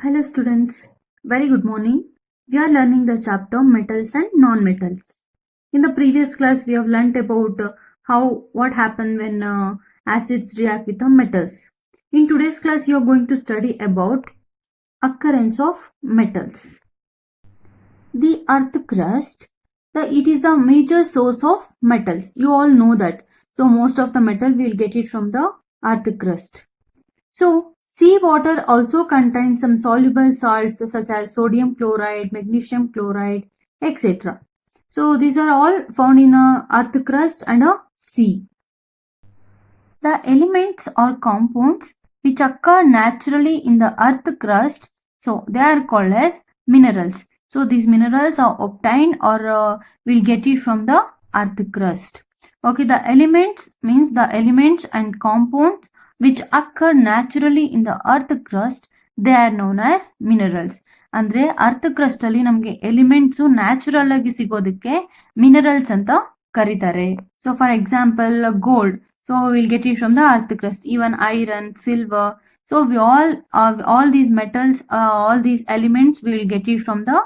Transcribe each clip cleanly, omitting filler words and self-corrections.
Hello students, very good morning. We are learning the chapter metals and non-metals. In the previous class we have learnt about what happen when acids react with the metals. In today's class you are going to study about occurrence of metals. The earth crust, it is the major source of metals. You all know that. So most of the metal we will get it from the earth crust. So, seawater also contains some soluble salts such as sodium chloride, magnesium chloride, etc. So, these are all found in a earth crust and a sea. The elements or compounds which occur naturally in the earth crust, so they are called as minerals. So, these minerals are obtained or we'll get it from the earth crust. Okay, the elements means the elements and compounds which occur naturally in the earth crust, they are known as minerals. ಅಂದ್ರೆ earth crust ಅಲ್ಲಿ ನಮಗೆ elements natural ಆಗಿ ಸಿಗೋದಕ್ಕೆ minerals ಅಂತ ಕರೀತಾರೆ. So for example gold, so we'll get it from the earth crust. Even iron, silver, so we all these metals, all these elements we will get it from the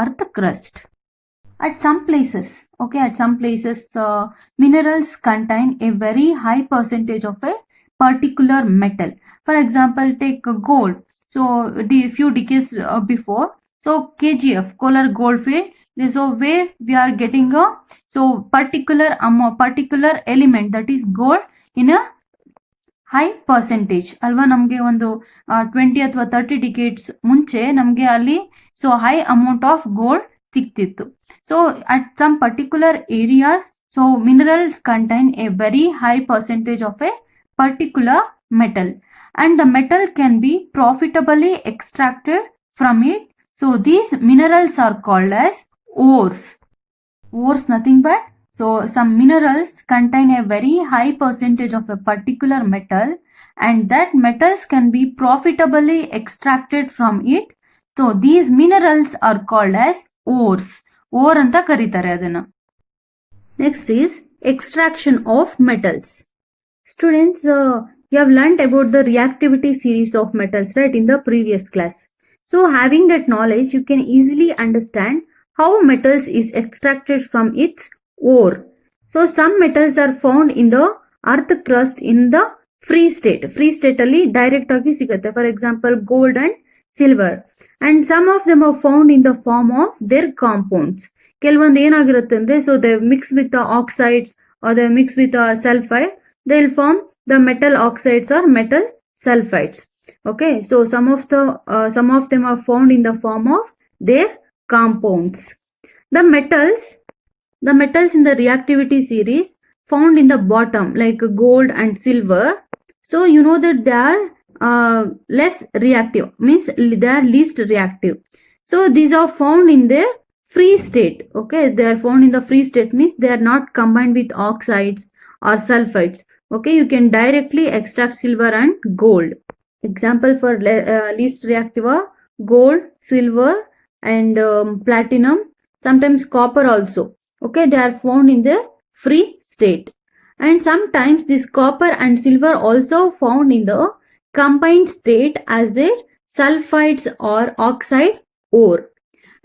earth crust. At some places, minerals contain a very high percentage of a particular metal. For example, take gold. So the few decades before, so KGF, Kolar Goldfield, so where we are getting a particular element, that is gold, in a high percentage ಅಲ್ವಾ. ನಮಗೆ ಒಂದು 20 ಅಥವಾ 30 decades ಮುಂಚೆ ನಮಗೆ ಅಲ್ಲಿ high amount of gold ಸಿಕ್ತಿತ್ತು. So at some particular areas, so minerals contain a very high percentage of a particular metal, and the metal can be profitably extracted from it. So these minerals are called as ores. Ores nothing but, so some minerals contain a very high percentage of a particular metal, and that metals can be profitably extracted from it. So these minerals are called as ores. Ore anta karitare adana. Next is extraction of metals. Students, you have learnt about the reactivity series of metals, right, in the previous class. So having that knowledge, you can easily understand how metals is extracted from its ore. So some metals are found in the earth crust in the free state. Free state alli direct agi sigutte. For example, gold and silver. And some of them are found in the form of their compounds. ಕೆಲವೊಂದು ಏನಾಗಿರುತ್ತೆ ಅಂದ್ರೆ, so they mix with the oxides or they mix with the sulfide, they'll form the metal oxides or metal sulfides. Okay, so some of them are found in the form of their compounds. The metals in the reactivity series found in the bottom, like gold and silver, so you know that they are less reactive, means they are least reactive. So these are found in their free state. Okay, they are found in the free state means they are not combined with oxides or sulfides. Okay, you can directly extract silver and gold. Example for least reactive are gold, silver, and platinum, sometimes copper also. Okay, they are found in the free state. And sometimes this copper and silver also found in the combined state as their sulfides or oxide ore.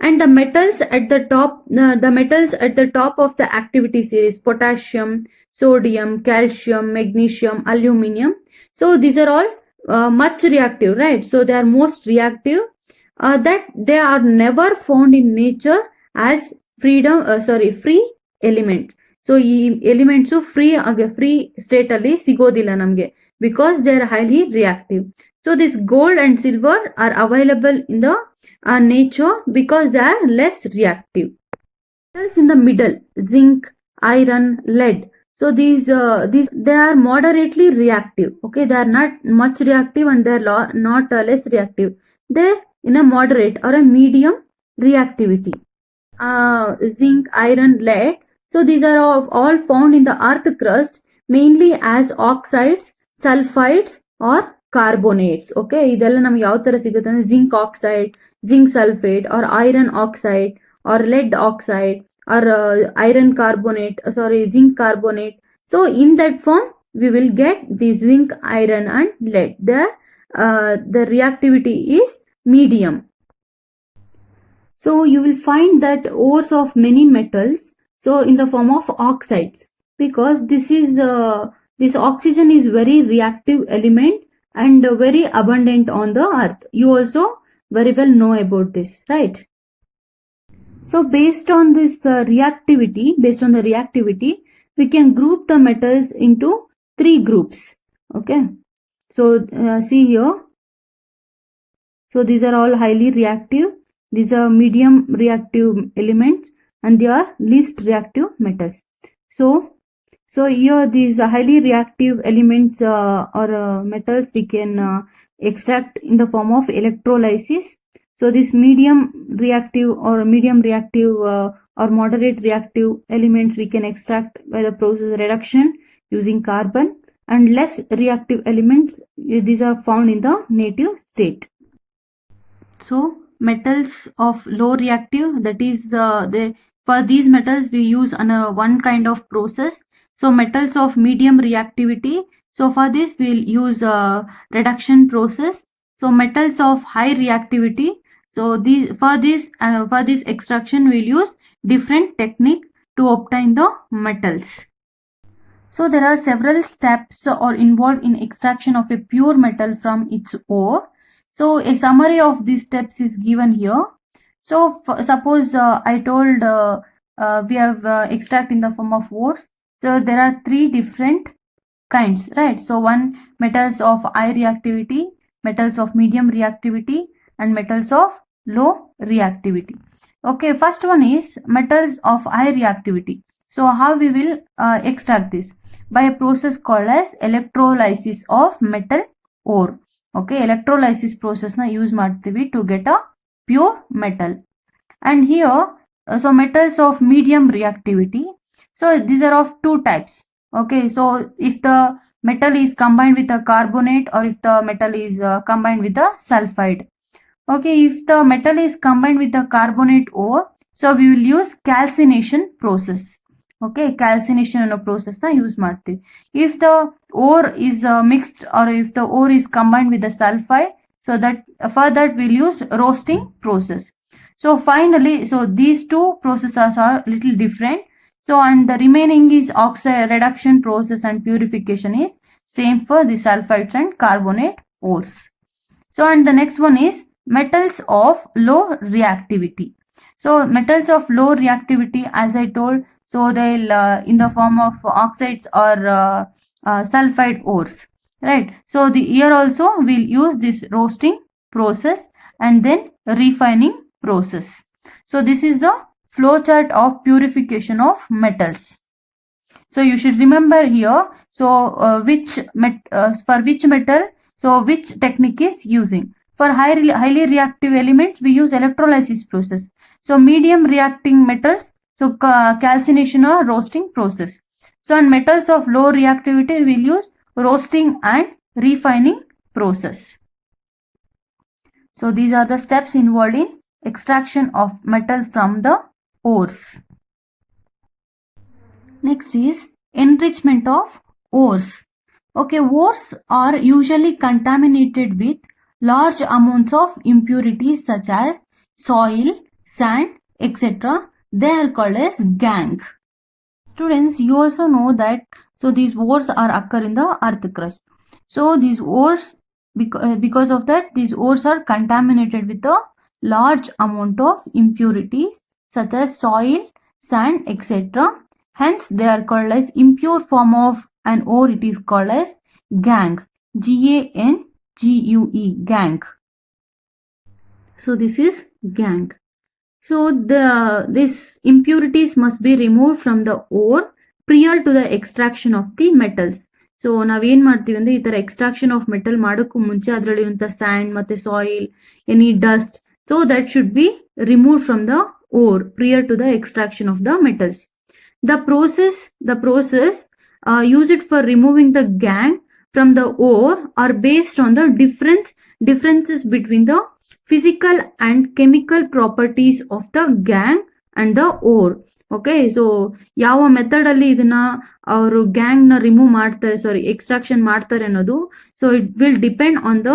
And the metals at the top of the activity series, potassium, sodium, calcium, magnesium, aluminum, so these are all much reactive, right? So they are most reactive, that they are never found in nature as free element. So ಈ elements free state ಅಲ್ಲಿ ಸಿಗೋದಿಲ್ಲ ನಮಗೆ, because they are highly reactive. So this gold and silver are available in the nature because they are less reactive. Metals in the middle, zinc, iron, lead, so these they are moderately reactive. Okay, they are not much reactive and they are not less reactive. They are in a moderate or a medium reactivity. Zinc, iron, lead, so these are all found in the earth crust mainly as oxides, sulfides or carbonates. Okay, ಇದೆಲ್ಲ ನಮ್ಗೆ ಯಾವ ತರ ಸಿಗುತ್ತೆ ಅಂದ್ರೆ zinc oxide, zinc sulfate, or iron oxide, or lead oxide, or zinc carbonate. So in that form we will get the zinc, iron and lead. The reactivity is medium. So you will find that ores of many metals, so in the form of oxides, because this oxygen is very reactive element and very abundant on the earth. You also very well know about this, right? So based on this reactivity, we can group the metals into 3 groups. Okay, so see here. So these are all highly reactive, these are medium reactive elements, and they are least reactive metals. So here these highly reactive elements or metals we can extract in the form of electrolysis. So this medium reactive or moderate reactive elements we can extract by the process reduction using carbon, and less reactive elements, these are found in the native state. So metals of low reactive, that is for these metals we use on a one kind of process. So metals of medium reactivity, so for this we'll use a reduction process. So metals of high reactivity, so for this extraction we'll use different technique to obtain the metals. So there are several steps or involved in extraction of a pure metal from its ore. So a summary of these steps is given here. So suppose I told we have extract in the form of ores. So there are 3 different kinds, right? So one, metals of high reactivity, metals of medium reactivity, and metals of low reactivity. Okay, first one is metals of high reactivity. So how we will extract this? By a process called as electrolysis of metal ore. Okay, electrolysis process na use ಮಾಡ್ತೀವಿ to get a pure metal. And here so metals of medium reactivity, so these are of 2 types. Okay, so if the metal is combined with a carbonate, or if the metal is combined with a sulfide. Okay, if the metal is combined with the carbonate ore, so we will use calcination process. Okay, calcination ಅನ್ನೋ process na use ಮಾಡ್ತೀವಿ. If the ore is mixed, or if the ore is combined with the sulfide, so that for that we'll use roasting process. So finally, so these 2 processes are little different. So and the remaining is oxide reduction process and purification is same for the sulfides and carbonate ores. So and the next one is metals of low reactivity. So metals of low reactivity, as I told, so they'll in the form of oxides or sulfide ores, right? So the here also we'll use this roasting process and then refining process. So this is the flow chart of purification of metals. So you should remember here, so for which metal, so which technique is using. For highly reactive elements we use electrolysis process. So medium reacting metals, so calcination or roasting process. So in metals of low reactivity we'll use roasting and refining process. So these are the steps involved in extraction of metal from the ores. Next is enrichment of ores. Okay, ores are usually contaminated with large amounts of impurities such as soil, sand, etc. They are called as gangue. Students, you also know that so these ores are occur in the earth crust. So these ores, because of that, these ores are contaminated with a large amount of impurities such as soil, sand, etc. Hence they are called as impure form of an ore, it is called as gangue. Gangue, gangue. So this is gangue. So these impurities must be removed from the ore prior to the extraction of the metals. So ನಾವೇನ್ ಮಾಡ್ತೀವಿ ಅಂದ್ರೆ ಈ ತರ extraction of metal ಮಾಡೋಕ್ಕೂ ಮುಂಚೆ ಅದರಲ್ಲಿರುವಂತ sand ಮತ್ತೆ soil, any dust, so that should be remove from the ore prior to the extraction of the metals. The process used for removing the gangue from the ore are based on the differences between the physical and chemical properties of the gangue and the ore. Okay, so ಯಾವ method ಅಲ್ಲಿ ಇದನ್ನ ಅವರು gang ನ remove ಮಾಡ್ತಾರೆ, ಸಾರಿ extraction ಮಾಡ್ತಾರೆ ಅನ್ನೋದು, so it will depend on the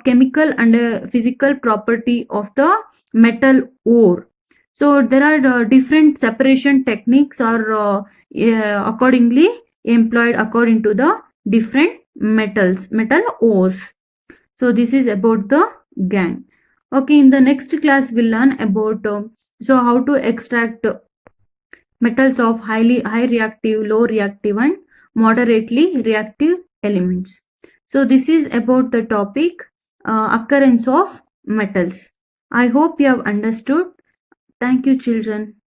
chemical and physical property of the metal ore. So there are different separation techniques are accordingly employed according to the different metal ores. So this is about the gangue. Okay, in the next class we'll learn about so how to extract metals of high reactive, low reactive and moderately reactive elements. So this is about the topic occurrence of metals. I hope you have understood. Thank you, children.